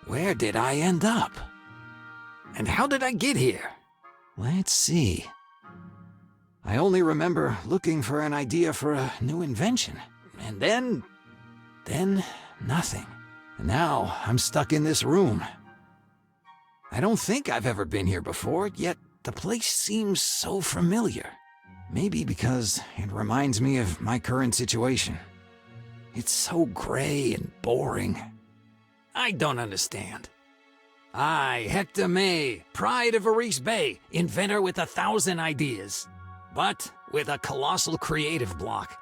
Where did I end up? And how did I get here? Let's see. I only remember looking for an idea for a new invention. And then nothing. And now I'm stuck in this room. I don't think I've ever been here before, yet the place seems so familiar. Maybe because it reminds me of my current situation. It's so gray and boring. I don't understand. I, Hector May, pride of Verice Bay, inventor with 1,000 ideas, but with a colossal creative block.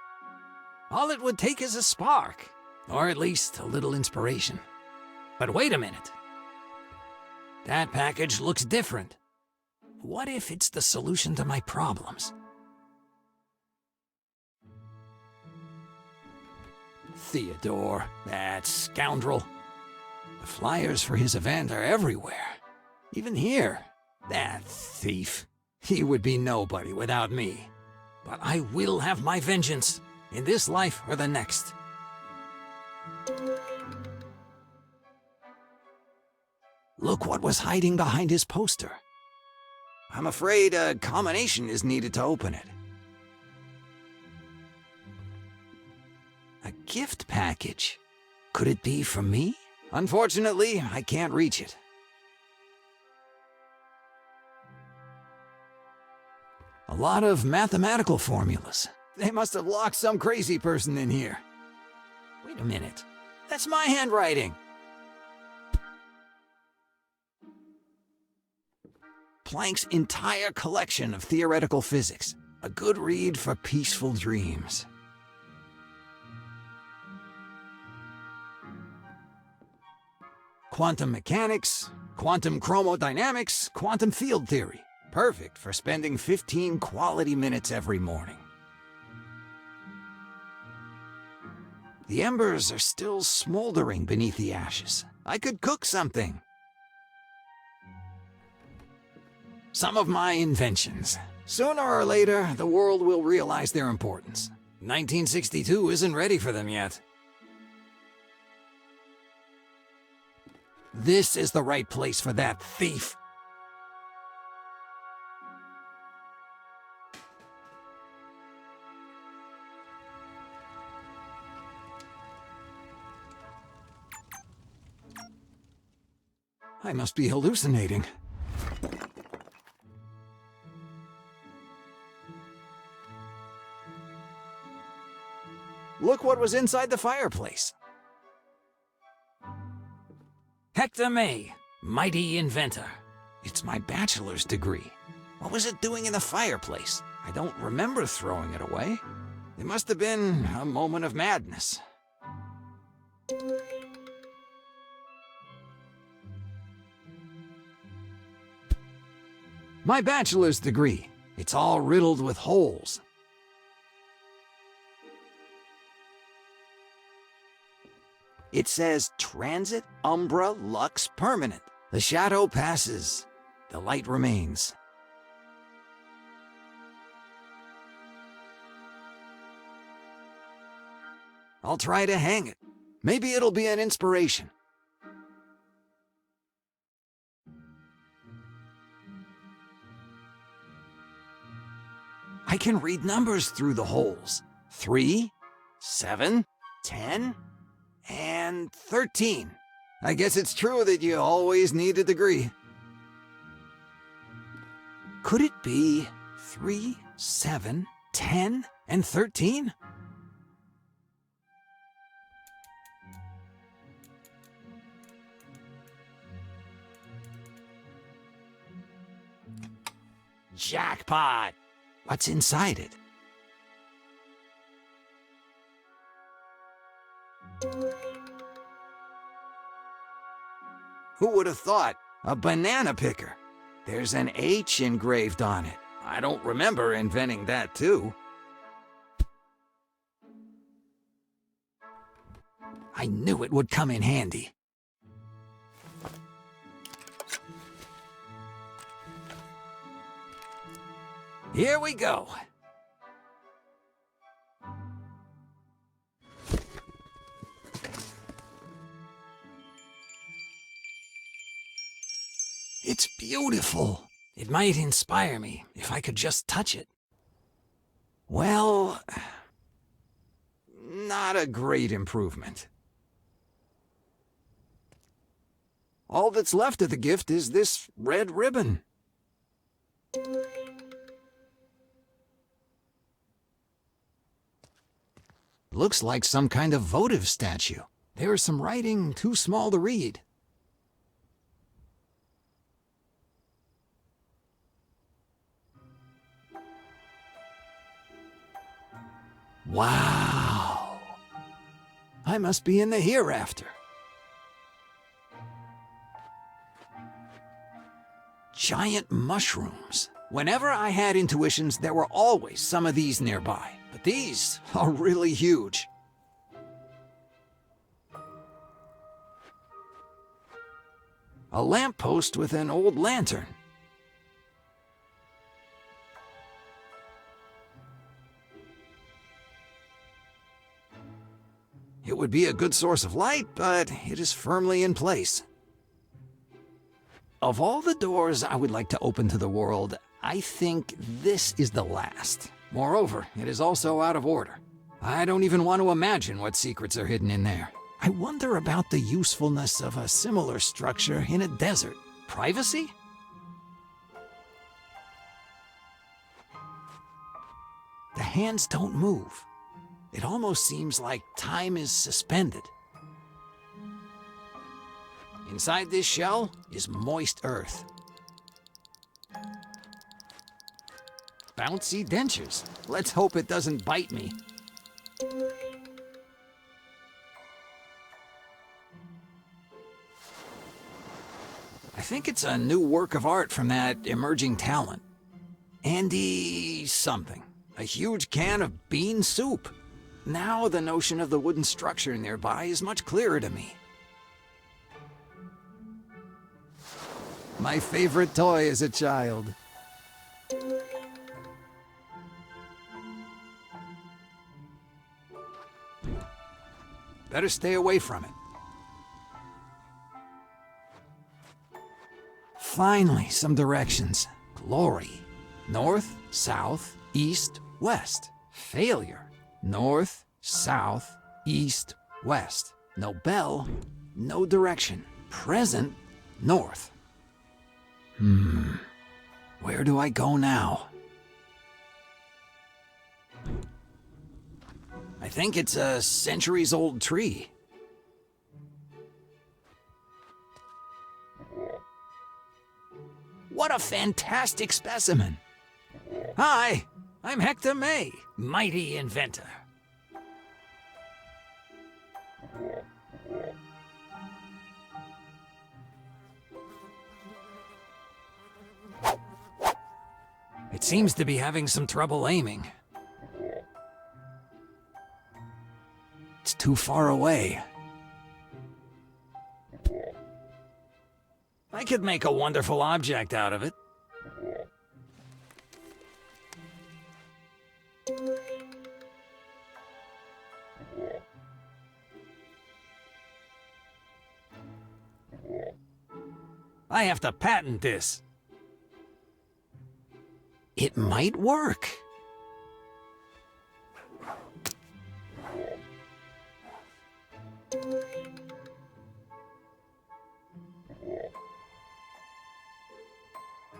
All it would take is a spark, or at least a little inspiration. But wait a minute. That package looks different. What if it's the solution to my problems? Theodore, that scoundrel. The flyers for his event are everywhere. Even here. That thief. He would be nobody without me. But I will have my vengeance, in this life or the next. Look what was hiding behind his poster. I'm afraid a combination is needed to open it. A gift package. Could it be from me? Unfortunately, I can't reach it. A lot of mathematical formulas. They must have locked some crazy person in here. Wait a minute. That's my handwriting. Planck's entire collection of theoretical physics. A good read for peaceful dreams. Quantum mechanics, quantum chromodynamics, quantum field theory. Perfect for spending 15 quality minutes every morning. The embers are still smoldering beneath the ashes. I could cook something. Some of my inventions. Sooner or later, the world will realize their importance. 1962 isn't ready for them yet. This is the right place for that thief. I must be hallucinating. Look what was inside the fireplace. Hector May, mighty inventor. It's my bachelor's degree. What was it doing in the fireplace? I don't remember throwing it away. It must have been a moment of madness. My bachelor's degree. It's all riddled with holes. It says Transit Umbra Lux Permanent. The shadow passes. The light remains. I'll try to hang it. Maybe it'll be an inspiration. I can read numbers through the holes. 3, 7, 10, and 13. I guess it's true that you always need a degree. Could it be 3, 7, 10, and 13? Jackpot! What's inside it? Who would have thought? A banana picker. There's an H engraved on it. I don't remember inventing that too. I knew it would come in handy. Here we go. It's beautiful. It might inspire me if I could just touch it. Well, not a great improvement. All that's left of the gift is this red ribbon. Looks like some kind of votive statue. There is some writing too small to read. Wow! I must be in the hereafter. Giant mushrooms. Whenever I had intuitions, there were always some of these nearby. But these are really huge. A lamppost with an old lantern. It would be a good source of light, but it is firmly in place. Of all the doors I would like to open to the world, I think this is the last. Moreover, it is also out of order. I don't even want to imagine what secrets are hidden in there. I wonder about the usefulness of a similar structure in a desert. Privacy? The hands don't move. It almost seems like time is suspended. Inside this shell is moist earth. Bouncy dentures. Let's hope it doesn't bite me. I think it's a new work of art from that emerging talent. Andy something. A huge can of bean soup. Now the notion of the wooden structure nearby is much clearer to me. My favorite toy as a child. Better stay away from it. Finally, some directions. Glory. North, south, east, west. Failure. North, south, east, west. No bell, no direction. Present, north. Where do I go now? I think it's a centuries-old tree. What a fantastic specimen! Hi, I'm Hector May, mighty inventor. It seems to be having some trouble aiming. It's too far away. I could make a wonderful object out of it. I have to patent this. It might work.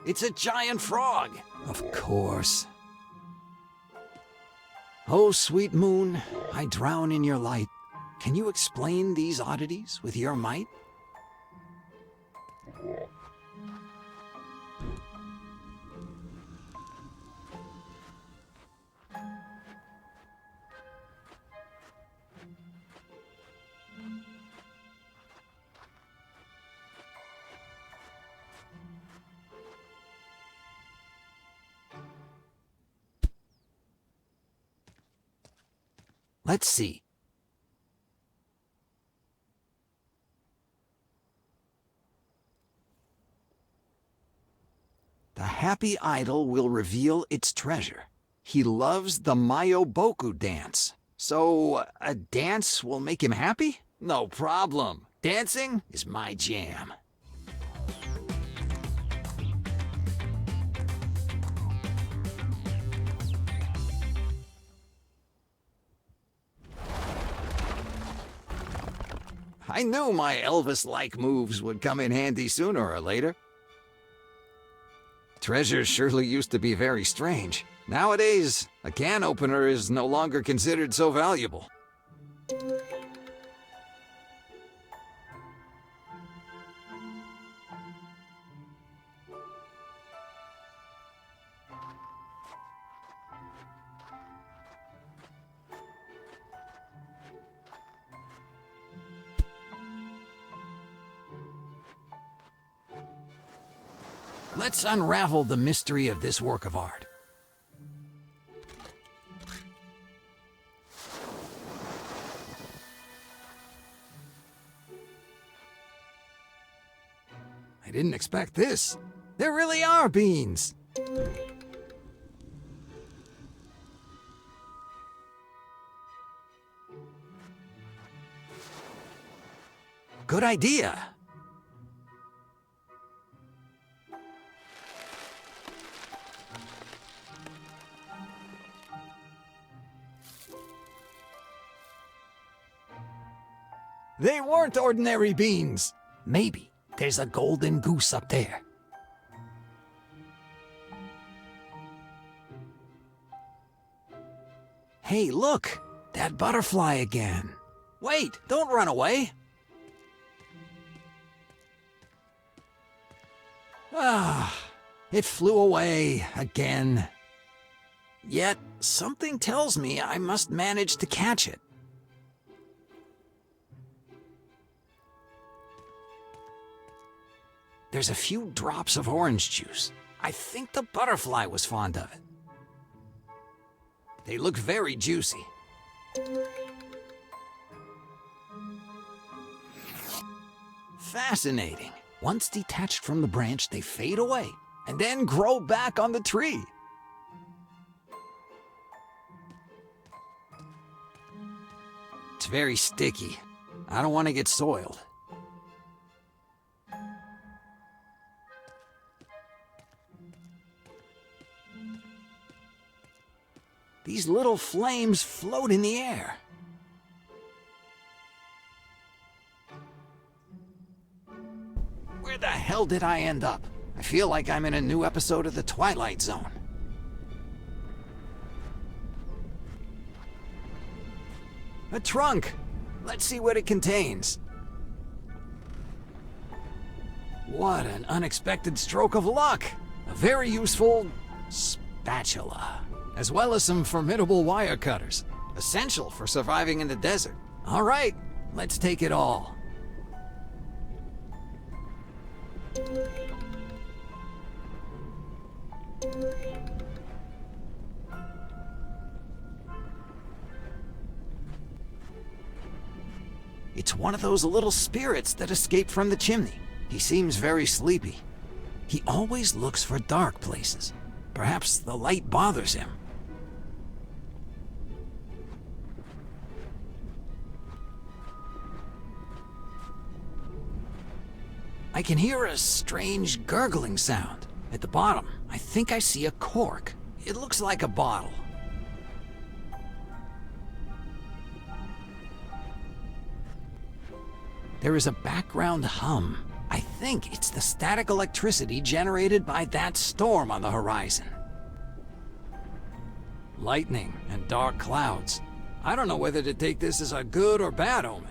It's a giant frog. Of course. Oh, sweet moon, I drown in your light. Can you explain these oddities with your might? Let's see. A happy idol will reveal its treasure. He loves the Mayoboku dance. So, a dance will make him happy? No problem. Dancing is my jam. I knew my Elvis-like moves would come in handy sooner or later. Treasures surely used to be very strange. Nowadays, a can opener is no longer considered so valuable. Let's unravel the mystery of this work of art. I didn't expect this. There really are beans. Good idea. They weren't ordinary beans. Maybe there's a golden goose up there. Hey, look! That butterfly again. Wait, don't run away. Ah, it flew away again. Yet, something tells me I must manage to catch it. There's a few drops of orange juice. I think the butterfly was fond of it. They look very juicy. Fascinating. Once detached from the branch, they fade away and then grow back on the tree. It's very sticky. I don't want to get soiled. These little flames float in the air. Where the hell did I end up? I feel like I'm in a new episode of The Twilight Zone. A trunk. Let's see what it contains. What an unexpected stroke of luck. A very useful spatula, as well as some formidable wire cutters, essential for surviving in the desert. All right, let's take it all. It's one of those little spirits that escaped from the chimney. He seems very sleepy. He always looks for dark places. Perhaps the light bothers him. I can hear a strange gurgling sound. At the bottom, I think I see a cork. It looks like a bottle. There is a background hum. I think it's the static electricity generated by that storm on the horizon. Lightning and dark clouds. I don't know whether to take this as a good or bad omen.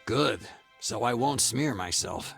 Good, so I won't smear myself.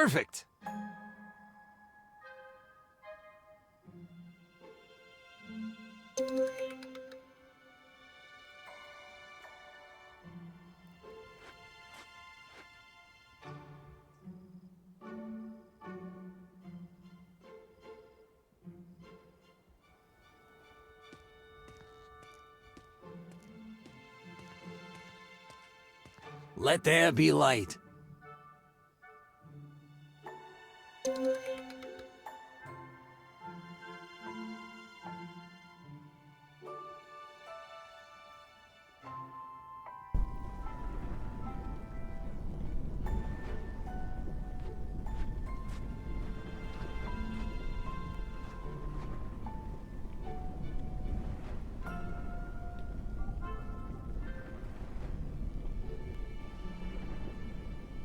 Perfect! Let there be light.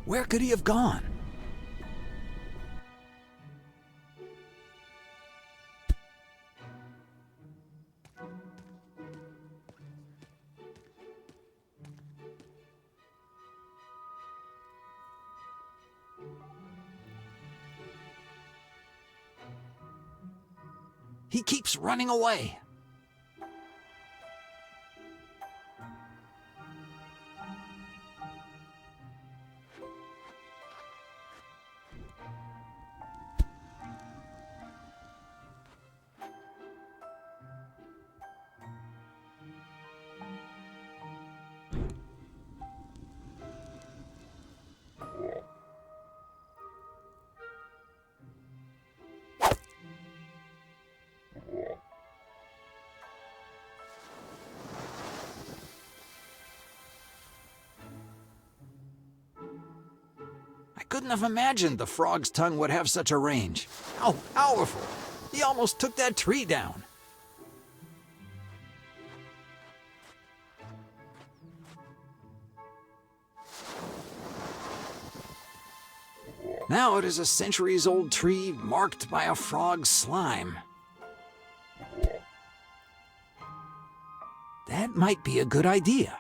Where could he have gone? He keeps running away. I couldn't have imagined the frog's tongue would have such a range. How powerful! He almost took that tree down. Now it is a centuries-old tree marked by a frog's slime. That might be a good idea.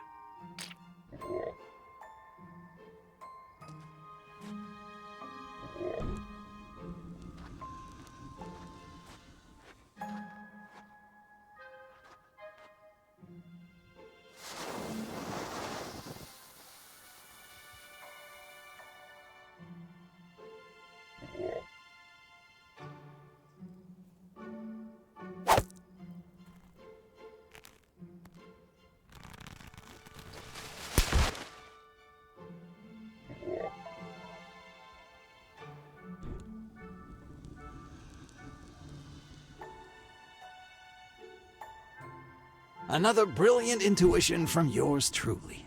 Another brilliant intuition from yours truly.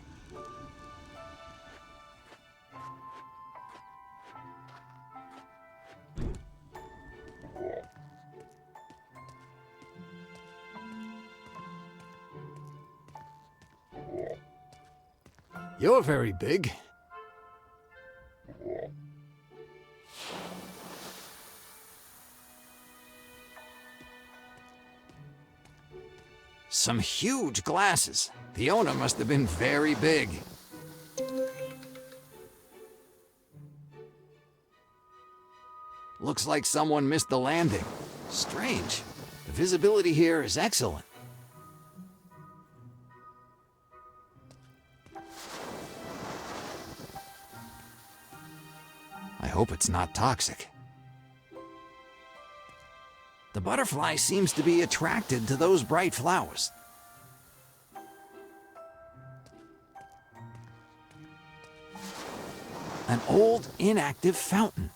You're very big. Some huge glasses. The owner must have been very big. Looks like someone missed the landing. Strange. The visibility here is excellent. I hope it's not toxic. The butterfly seems to be attracted to those bright flowers. An old, inactive fountain.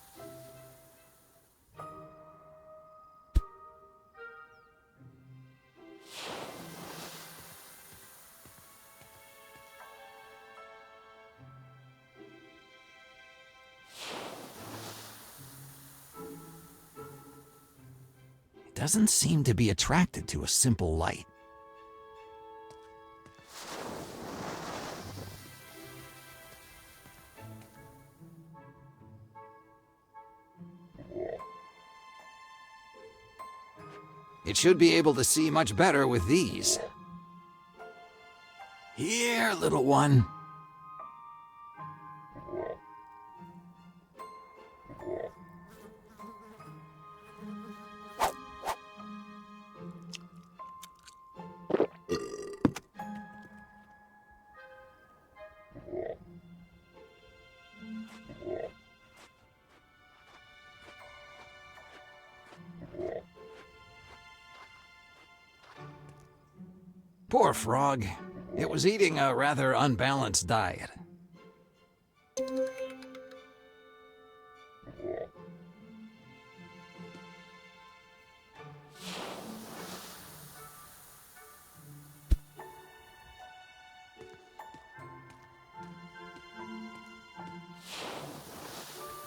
It doesn't seem to be attracted to a simple light. It should be able to see much better with these. Here, little one. Poor frog. It was eating a rather unbalanced diet.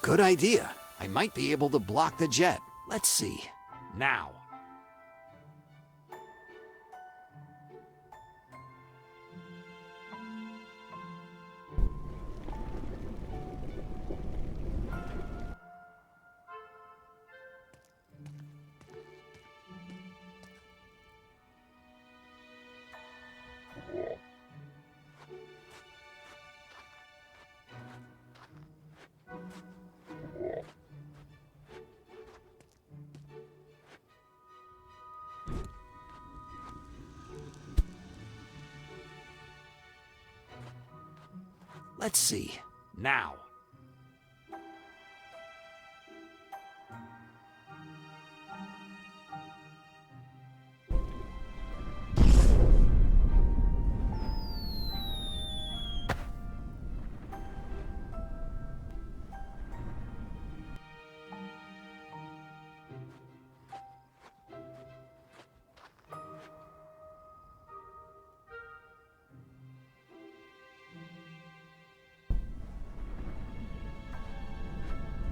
Good idea. I might be able to block the jet. Let's see. Now. Let's see. Now.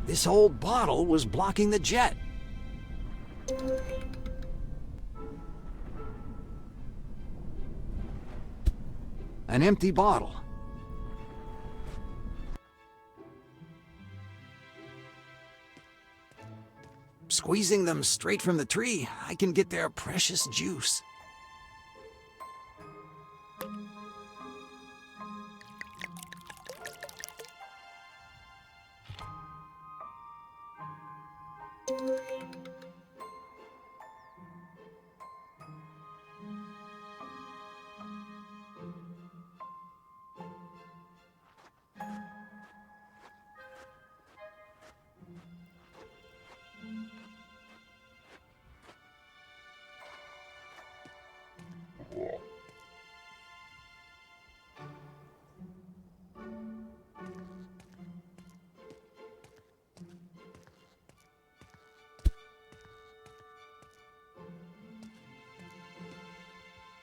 This old bottle was blocking the jet. An empty bottle. Squeezing them straight from the tree, I can get their precious juice.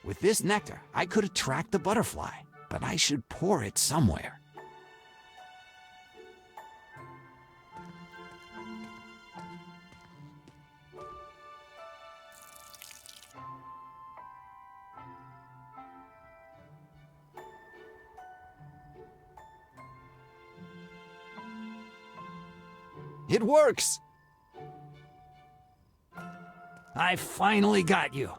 With this nectar, I could attract the butterfly, but I should pour it somewhere. It works! I finally got you.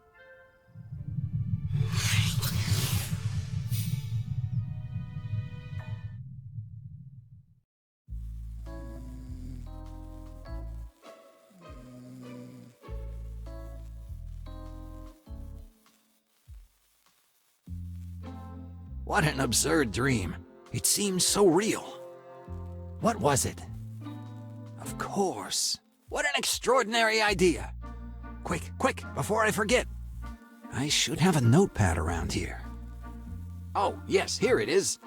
What an absurd dream. It seems so real. What was it? Of course. What an extraordinary idea. Quick, quick, before I forget. I should have a notepad around here. Oh, yes, here it is.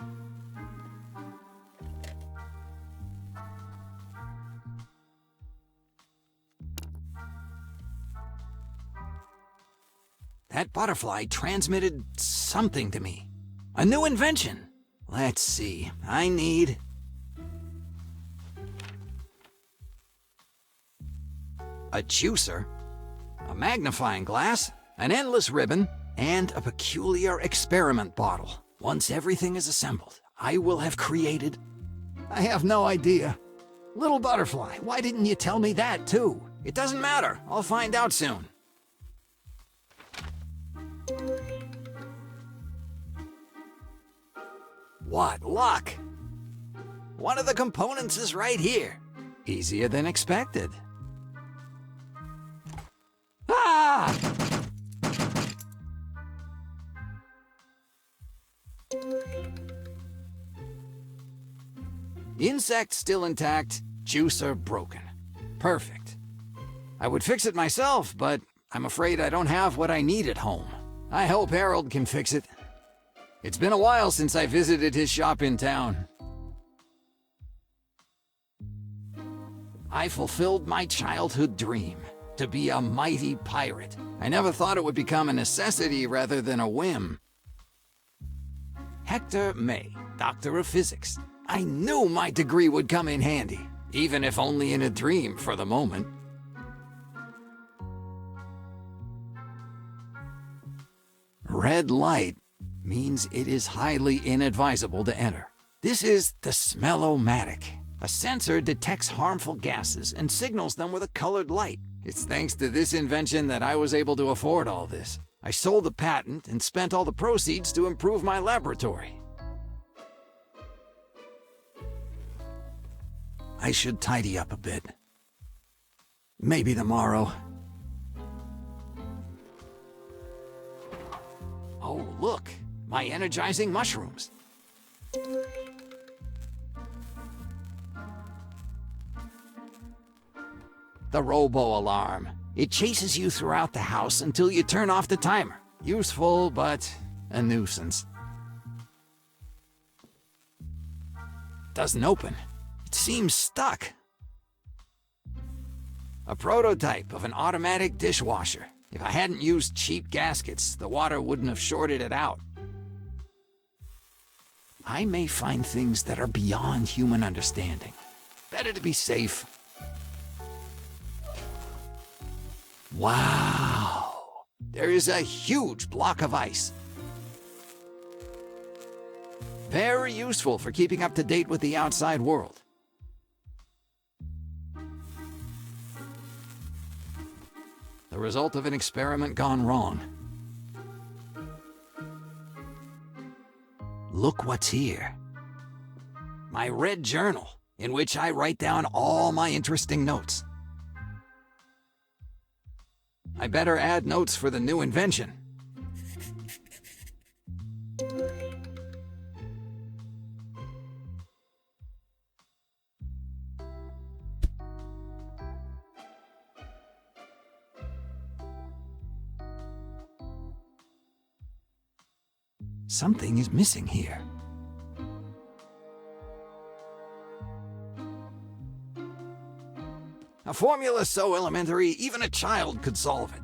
That butterfly transmitted something to me. A new invention. Let's see, I need... a juicer, a magnifying glass, an endless ribbon, and a peculiar experiment bottle. Once everything is assembled, I will have created... I have no idea. Little butterfly, why didn't you tell me that too? It doesn't matter, I'll find out soon. What luck! One of the components is right here. Easier than expected. Ah! Insect still intact, juicer broken. Perfect. I would fix it myself, but I'm afraid I don't have what I need at home. I hope Harold can fix it. It's been a while since I visited his shop in town. I fulfilled my childhood dream, to be a mighty pirate. I never thought it would become a necessity rather than a whim. Hector May, Doctor of Physics. I knew my degree would come in handy, even if only in a dream for the moment. Red light means it is highly inadvisable to enter. This is the smell-o-matic. A sensor detects harmful gases and signals them with a colored light. It's thanks to this invention that I was able to afford all this. I sold the patent and spent all the proceeds to improve my laboratory. I should tidy up a bit. Maybe tomorrow. Oh, look! My energizing mushrooms. The robo-alarm. It chases you throughout the house until you turn off the timer. Useful, but a nuisance. Doesn't open. It seems stuck. A prototype of an automatic dishwasher. If I hadn't used cheap gaskets, the water wouldn't have shorted it out. I may find things that are beyond human understanding. Better to be safe. Wow! There is a huge block of ice. Very useful for keeping up to date with the outside world. The result of an experiment gone wrong. Look what's here. My red journal, in which I write down all my interesting notes. I better add notes for the new invention. Something is missing here. A formula so elementary, even a child could solve it.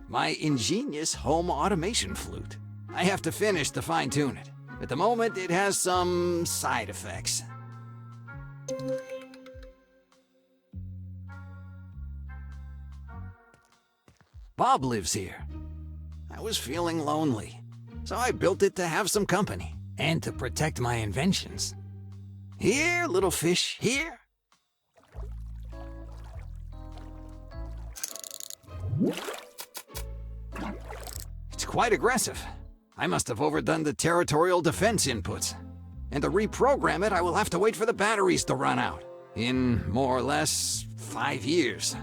My ingenious home automation flute. I have to finish to fine-tune it. At the moment, it has some side effects. Bob lives here. I was feeling lonely, so I built it to have some company and to protect my inventions. Here, little fish, here. It's quite aggressive. I must have overdone the territorial defense inputs. And to reprogram it, I will have to wait for the batteries to run out. In more or less 5 years.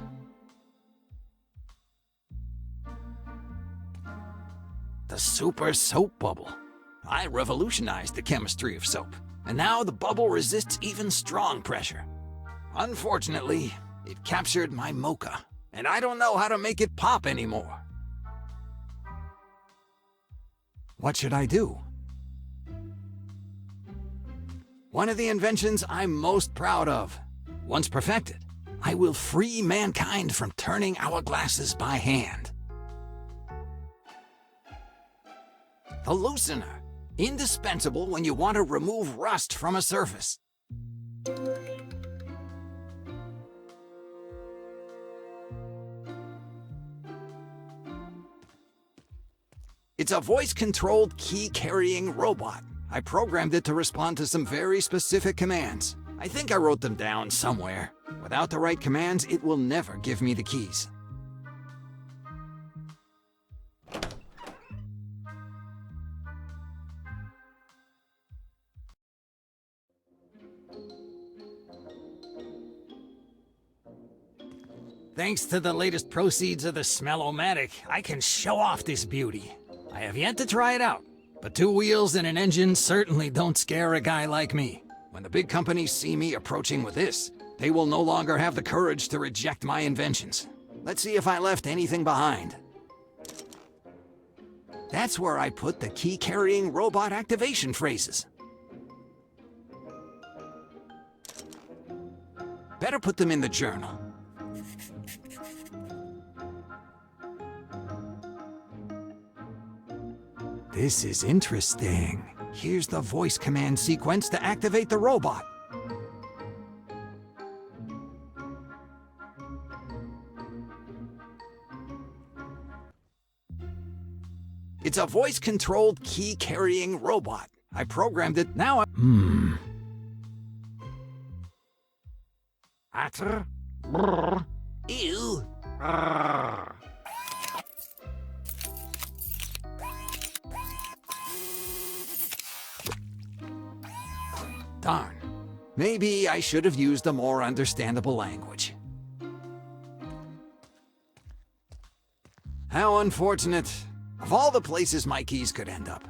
The super soap bubble. I revolutionized the chemistry of soap. And now the bubble resists even strong pressure. Unfortunately, it captured my mocha. And I don't know how to make it pop anymore. What should I do? One of the inventions I'm most proud of. Once perfected, I will free mankind from turning hourglasses by hand. The loosener. Indispensable when you want to remove rust from a surface. It's a voice-controlled, key-carrying robot. I programmed it to respond to some very specific commands. I think I wrote them down somewhere. Without the right commands, it will never give me the keys. Thanks to the latest proceeds of the smell-o-matic, I can show off this beauty. I have yet to try it out, but 2 wheels and an engine certainly don't scare a guy like me. When the big companies see me approaching with this, they will no longer have the courage to reject my inventions. Let's see if I left anything behind. That's where I put the key-carrying robot activation phrases. Better put them in the journal. This is interesting. Here's the voice command sequence to activate the robot. It's a voice-controlled key-carrying robot. I programmed it, now I... Atter? Brr. Ew. Brr. Darn. Maybe I should have used a more understandable language. How unfortunate. Of all the places my keys could end up.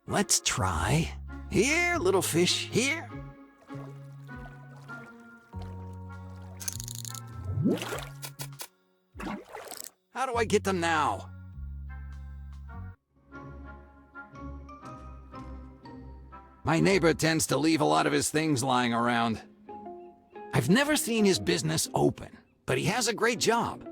Let's try. Here, little fish, here. How do I get them now? My neighbor tends to leave a lot of his things lying around. I've never seen his business open, but he has a great job.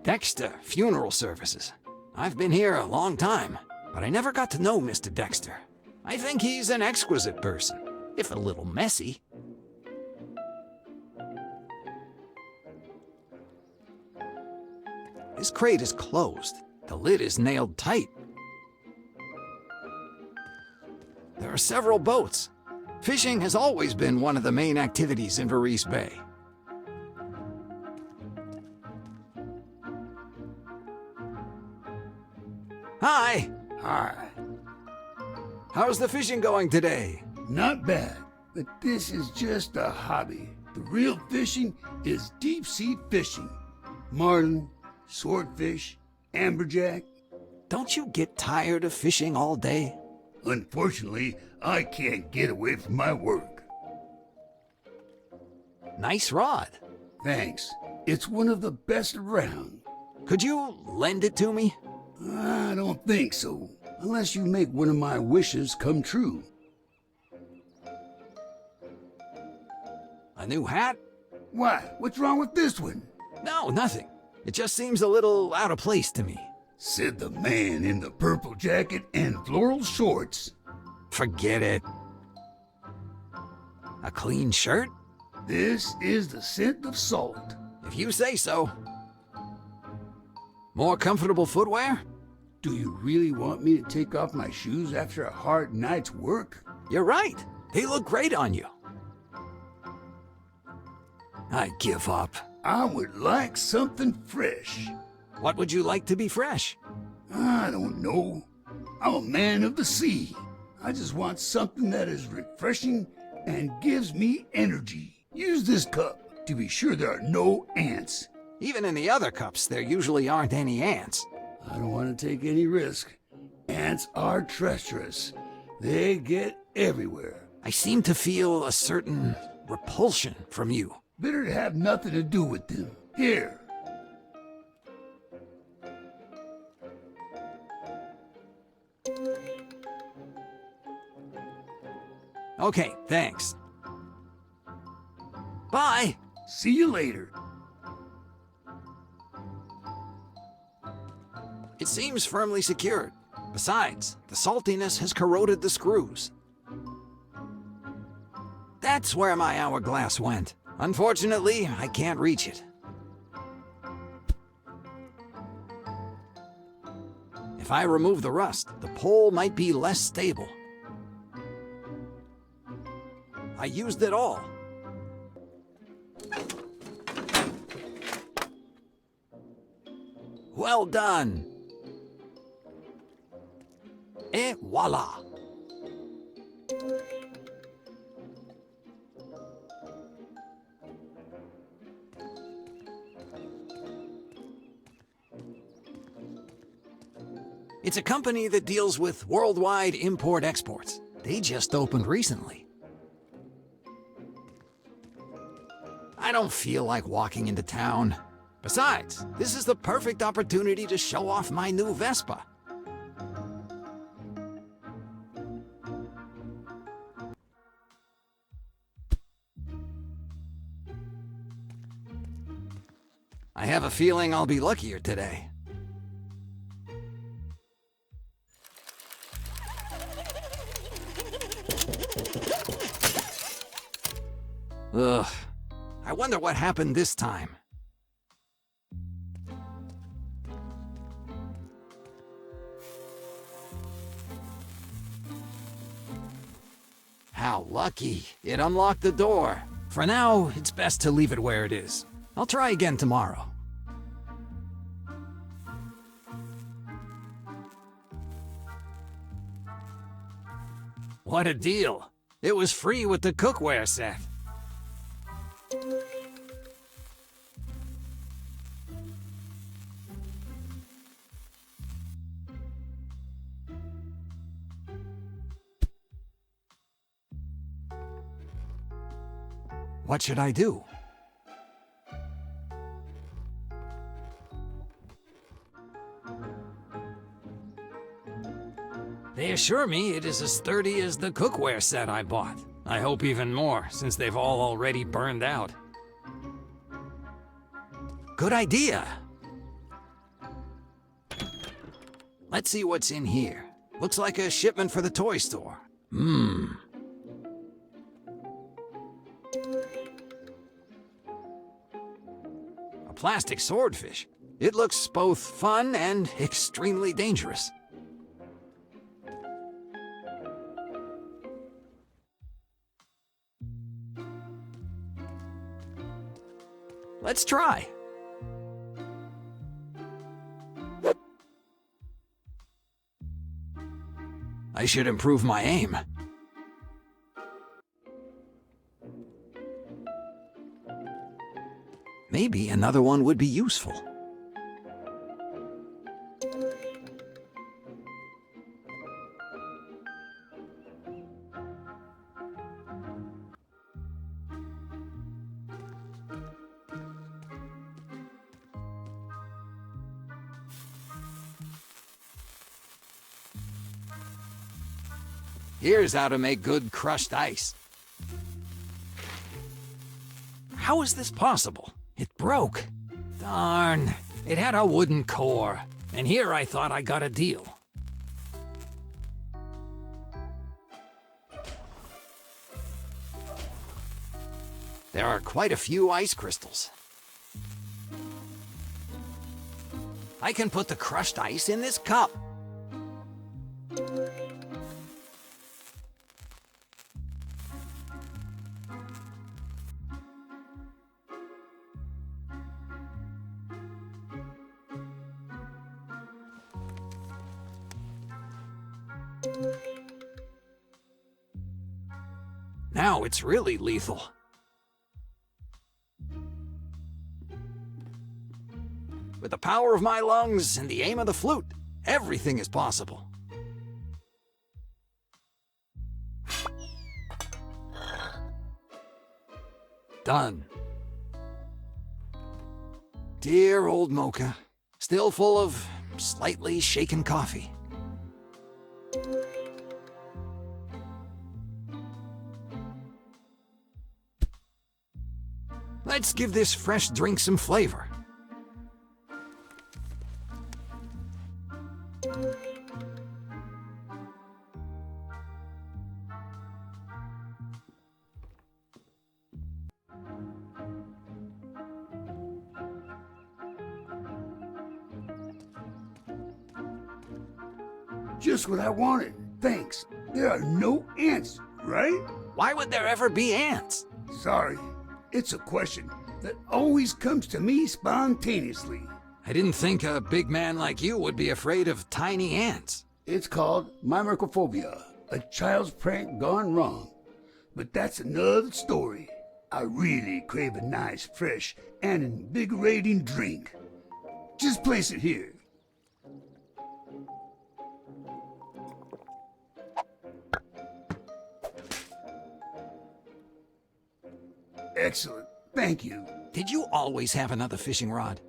Dexter Funeral Services. I've been here a long time, but I never got to know Mr. Dexter. I think he's an exquisite person, if a little messy. This crate is closed. The lid is nailed tight. There are several boats. Fishing has always been one of the main activities in Verice Bay. Hi! Hi. How's the fishing going today? Not bad, but this is just a hobby. The real fishing is deep-sea fishing. Marlin, swordfish, amberjack. Don't you get tired of fishing all day? Unfortunately, I can't get away from my work. Nice rod. Thanks. It's one of the best around. Could you lend it to me? I don't think so, unless you make one of my wishes come true. A new hat? Why? What's wrong with this one? No, nothing. It just seems a little out of place to me. Said the man in the purple jacket and floral shorts. Forget it. A clean shirt? This is the scent of salt. If you say so. More comfortable footwear? Do you really want me to take off my shoes after a hard night's work? You're right. They look great on you. I give up. I would like something fresh. What would you like to be fresh? I don't know. I'm a man of the sea. I just want something that is refreshing and gives me energy. Use this cup to be sure there are no ants. Even in the other cups, there usually aren't any ants. I don't want to take any risk. Ants are treacherous. They get everywhere. I seem to feel a certain repulsion from you. Better to have nothing to do with them. Here. Okay, thanks. Bye. See you later. It seems firmly secured. Besides, the saltiness has corroded the screws. That's where my hourglass went. Unfortunately, I can't reach it. If I remove the rust, the pole might be less stable. I used it all. Well done. Et voila. It's a company that deals with worldwide import-exports. They just opened recently. I don't feel like walking into town. Besides, this is the perfect opportunity to show off my new Vespa. I have a feeling I'll be luckier today. Ugh. I wonder what happened this time. How lucky. It unlocked the door. For now, it's best to leave it where it is. I'll try again tomorrow. What a deal. It was free with the cookware set. What should I do? They assure me it is as sturdy as the cookware set I bought. I hope even more, since they've all already burned out. Good idea! Let's see what's in here. Looks like a shipment for the toy store. A plastic swordfish. It looks both fun and extremely dangerous. Let's try. I should improve my aim. Maybe another one would be useful. Here's how to make good crushed ice. How is this possible? It broke. Darn, it had a wooden core. And here I thought I got a deal. There are quite a few ice crystals. I can put the crushed ice in this cup. Now it's really lethal. With the power of my lungs and the aim of the flute, everything is possible. Done. Dear old mocha, still full of slightly shaken coffee. Let's give this fresh drink some flavor. Just what I wanted. Thanks. There are no ants, right? Why would there ever be ants? Sorry. It's a question that always comes to me spontaneously. I didn't think a big man like you would be afraid of tiny ants. It's called myrmecophobia, a child's prank gone wrong. But that's another story. I really crave a nice, fresh, and invigorating drink. Just place it here. Excellent. Thank you. Did you always have another fishing rod?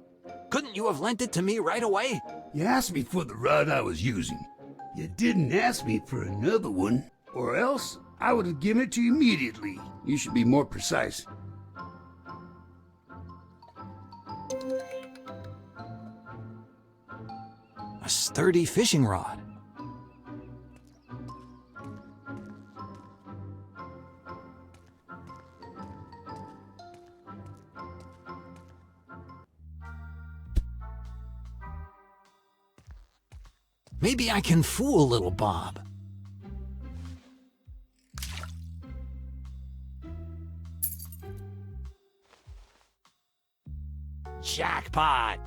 Couldn't you have lent it to me right away? You asked me for the rod I was using. You didn't ask me for another one, or else I would have given it to you immediately. You should be more precise. A sturdy fishing rod. Maybe I can fool little Bob. Jackpot!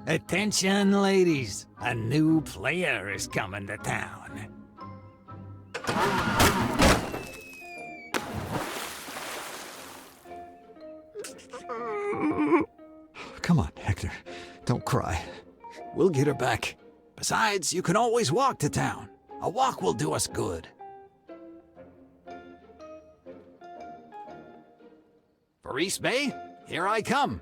Attention, ladies. A new player is coming to town. Come on, Hector. Don't cry. We'll get her back. Besides, you can always walk to town. A walk will do us good. Verice Bay, here I come.